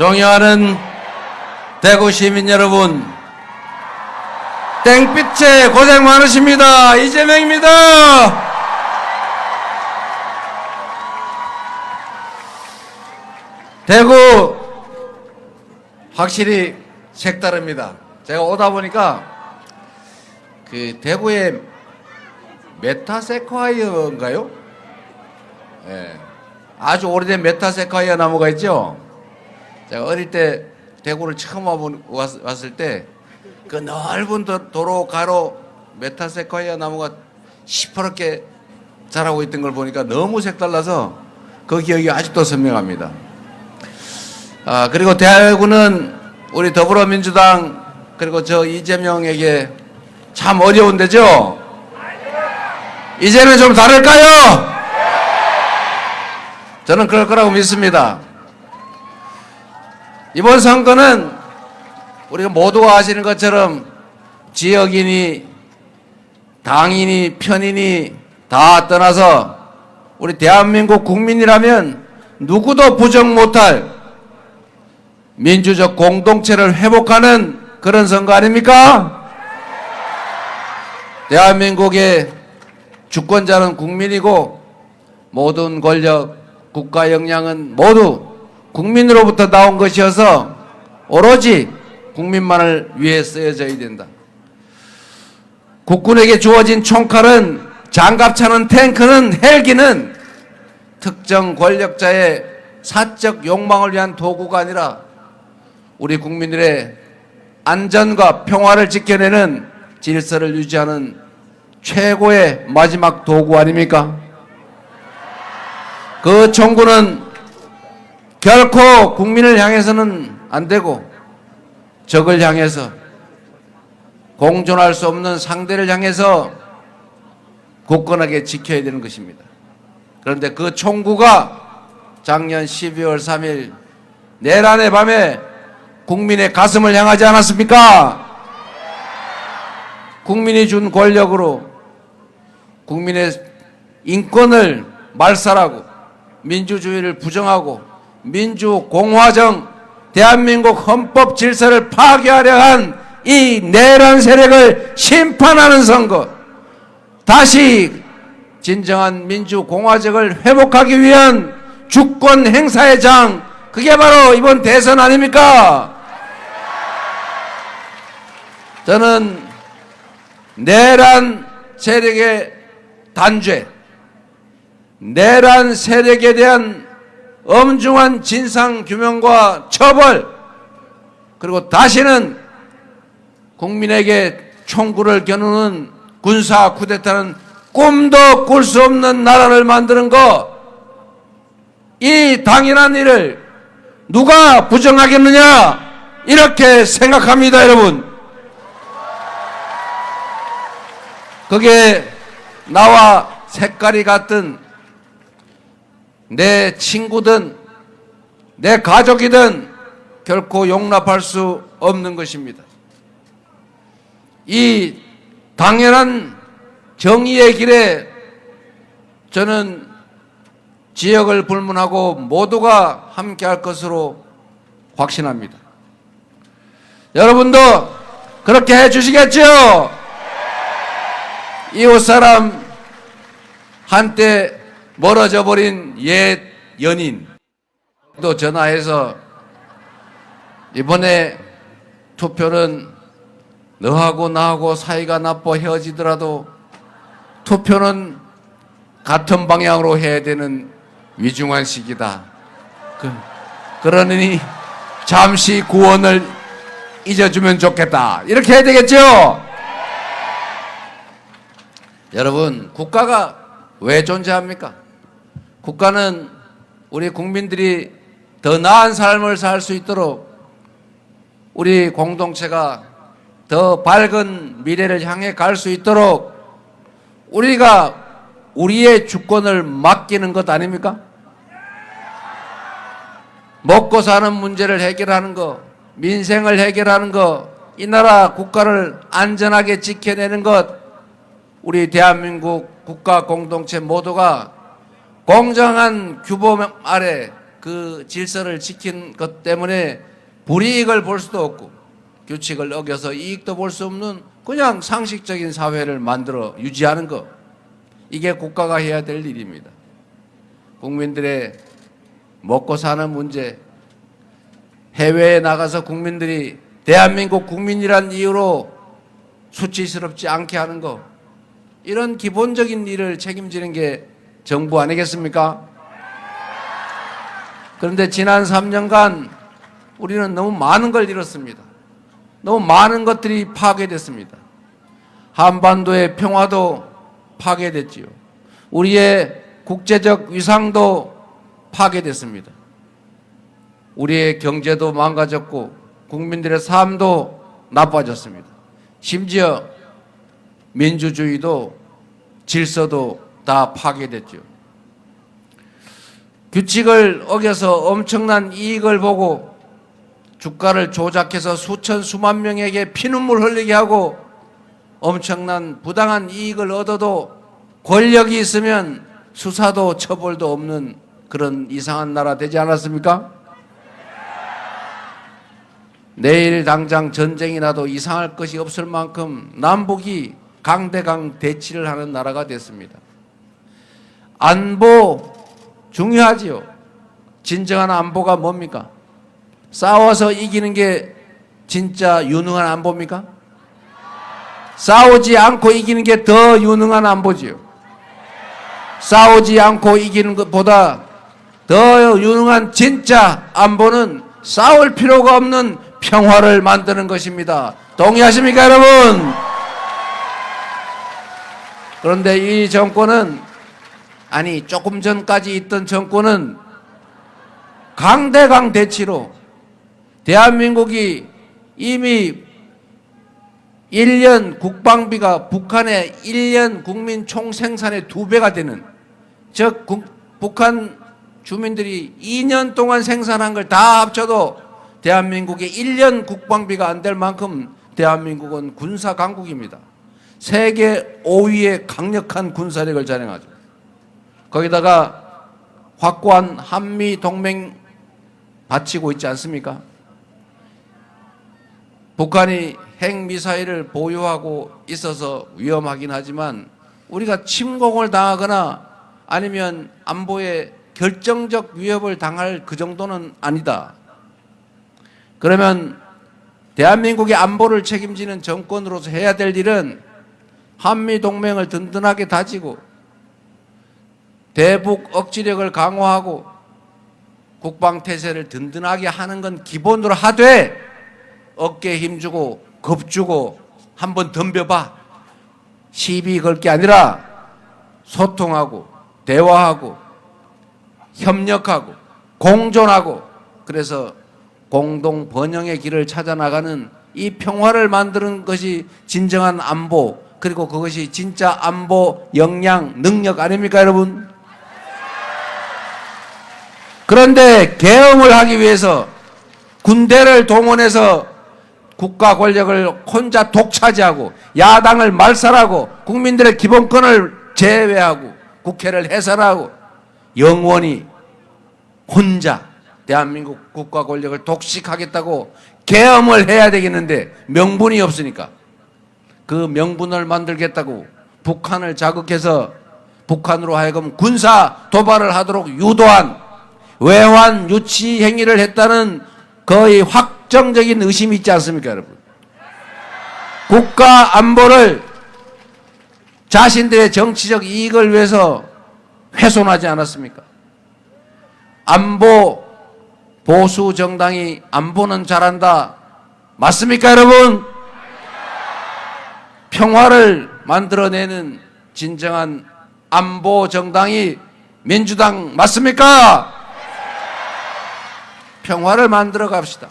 존경하는 대구 시민 여러분, 땡빛에 고생 많으십니다. 이재명입니다. 대구 확실히 색다릅니다. 제가 오다 보니까 그 대구에 메타세콰이어인가요? 예, 아주 오래된 메타세콰이어 나무가 있죠. 제가 어릴 때 대구를 처음 왔을 때 그 넓은 도로 가로 메타세콰이어 나무가 시퍼렇게 자라고 있던 걸 보니까 너무 색달라서 그 기억이 아직도 선명합니다. 그리고 대구는 우리 더불어민주당 그리고 저 이재명에게 참 어려운 데죠. 이제는 좀 다를까요? 저는 그럴 거라고 믿습니다. 이번 선거는 우리가 모두가 아시는 것처럼 지역이니 당이니 편이니 다 떠나서 우리 대한민국 국민이라면 누구도 부정 못할 민주적 공동체를 회복하는 그런 선거 아닙니까? 대한민국의 주권자는 국민이고 모든 권력, 국가 역량은 모두 국민으로부터 나온 것이어서 오로지 국민만을 위해 쓰여져야 된다. 국군에게 주어진 총칼은, 장갑차는, 탱크는, 헬기는 특정 권력자의 사적 욕망을 위한 도구가 아니라 우리 국민들의 안전과 평화를 지켜내는 질서를 유지하는 최고의 마지막 도구 아닙니까? 그 총구는 결코 국민을 향해서는 안 되고 적을 향해서, 공존할 수 없는 상대를 향해서 굳건하게 지켜야 되는 것입니다. 그런데 그 총구가 작년 12월 3일 내란의 밤에 국민의 가슴을 향하지 않았습니까? 국민이 준 권력으로 국민의 인권을 말살하고 민주주의를 부정하고 민주공화정 대한민국 헌법 질서를 파괴하려 한 이 내란 세력을 심판하는 선거, 다시 진정한 민주공화정을 회복하기 위한 주권 행사의 장, 그게 바로 이번 대선 아닙니까? 저는 내란 세력의 단죄, 내란 세력에 대한 엄중한 진상규명과 처벌, 그리고 다시는 국민에게 총구를 겨누는 군사 쿠데타는 꿈도 꿀 수 없는 나라를 만드는 것, 이 당연한 일을 누가 부정하겠느냐, 이렇게 생각합니다. 여러분, 그게 나와 색깔이 같은 내 친구든 내 가족이든 결코 용납할 수 없는 것입니다. 이 당연한 정의의 길에 저는 지역을 불문하고 모두가 함께할 것으로 확신합니다. 여러분도 그렇게 해주시겠죠? 이웃사람, 한때 멀어져 버린 옛 연인 또 전화해서 이번에 투표는 너하고 나하고 사이가 나빠 헤어지더라도 투표는 같은 방향으로 해야 되는 위중한 시기다. 그러니 잠시 구원을 잊어주면 좋겠다. 이렇게 해야 되겠죠? 여러분, 국가가 왜 존재합니까? 국가는 우리 국민들이 더 나은 삶을 살 수 있도록 우리 공동체가 더 밝은 미래를 향해 갈 수 있도록 우리가 우리의 주권을 맡기는 것 아닙니까? 먹고 사는 문제를 해결하는 것, 민생을 해결하는 것, 이 나라 국가를 안전하게 지켜내는 것, 우리 대한민국 국가 공동체 모두가 공정한 규범 아래 그 질서를 지킨 것 때문에 불이익을 볼 수도 없고 규칙을 어겨서 이익도 볼 수 없는 그냥 상식적인 사회를 만들어 유지하는 것, 이게 국가가 해야 될 일입니다. 국민들의 먹고 사는 문제, 해외에 나가서 국민들이 대한민국 국민이란 이유로 수치스럽지 않게 하는 것, 이런 기본적인 일을 책임지는 게 정부 아니겠습니까? 그런데 지난 3년간 우리는 너무 많은 걸 잃었습니다. 너무 많은 것들이 파괴됐습니다. 한반도의 평화도 파괴됐지요. 우리의 국제적 위상도 파괴됐습니다. 우리의 경제도 망가졌고 국민들의 삶도 나빠졌습니다. 심지어 민주주의도 질서도 다 파괴됐죠. 규칙을 어겨서 엄청난 이익을 보고 주가를 조작해서 수천 수만 명에게 피눈물 흘리게 하고 엄청난 부당한 이익을 얻어도 권력이 있으면 수사도 처벌도 없는 그런 이상한 나라 되지 않았습니까? 내일 당장 전쟁이 나도 이상할 것이 없을 만큼 남북이 강대강 대치를 하는 나라가 됐습니다. 안보 중요하지요. 진정한 안보가 뭡니까? 싸워서 이기는 게 진짜 유능한 안보입니까? 싸우지 않고 이기는 게 더 유능한 안보지요. 싸우지 않고 이기는 것보다 더 유능한 진짜 안보는 싸울 필요가 없는 평화를 만드는 것입니다. 동의하십니까, 여러분? 그런데 이 정권은, 아니 조금 전까지 있던 정권은 강대강 대치로 대한민국이 이미 1년 국방비가 북한의 1년 국민 총생산의 2배가 되는, 즉 북한 주민들이 2년 동안 생산한 걸 다 합쳐도 대한민국의 1년 국방비가 안 될 만큼 대한민국은 군사 강국입니다. 세계 5위의 강력한 군사력을 자랑하죠. 거기다가 확고한 한미 동맹 바치고 있지 않습니까? 북한이 핵미사일을 보유하고 있어서 위험하긴 하지만 우리가 침공을 당하거나 아니면 안보에 결정적 위협을 당할 그 정도는 아니다. 그러면 대한민국의 안보를 책임지는 정권으로서 해야 될 일은 한미동맹을 든든하게 다지고 대북 억지력을 강화하고 국방태세를 든든하게 하는 건 기본으로 하되 어깨에 힘주고 겁주고 한번 덤벼봐 시비 걸 게 아니라 소통하고 대화하고 협력하고 공존하고 그래서 공동 번영의 길을 찾아 나가는 이 평화를 만드는 것이 진정한 안보, 그리고 그것이 진짜 안보 역량, 능력 아닙니까, 여러분? 그런데 계엄을 하기 위해서 군대를 동원해서 국가 권력을 혼자 독차지하고 야당을 말살하고 국민들의 기본권을 제외하고 국회를 해산하고 영원히 혼자 대한민국 국가 권력을 독식하겠다고 계엄을 해야 되겠는데 명분이 없으니까 그 명분을 만들겠다고 북한을 자극해서 북한으로 하여금 군사 도발을 하도록 유도한 외환 유치 행위를 했다는 거의 확정적인 의심이 있지 않습니까, 여러분? 국가 안보를 자신들의 정치적 이익을 위해서 훼손하지 않았습니까? 안보 보수 정당이 안보는 잘한다. 맞습니까, 여러분? 평화를 만들어내는 진정한 안보 정당이 민주당 맞습니까? 평화를 만들어 갑시다.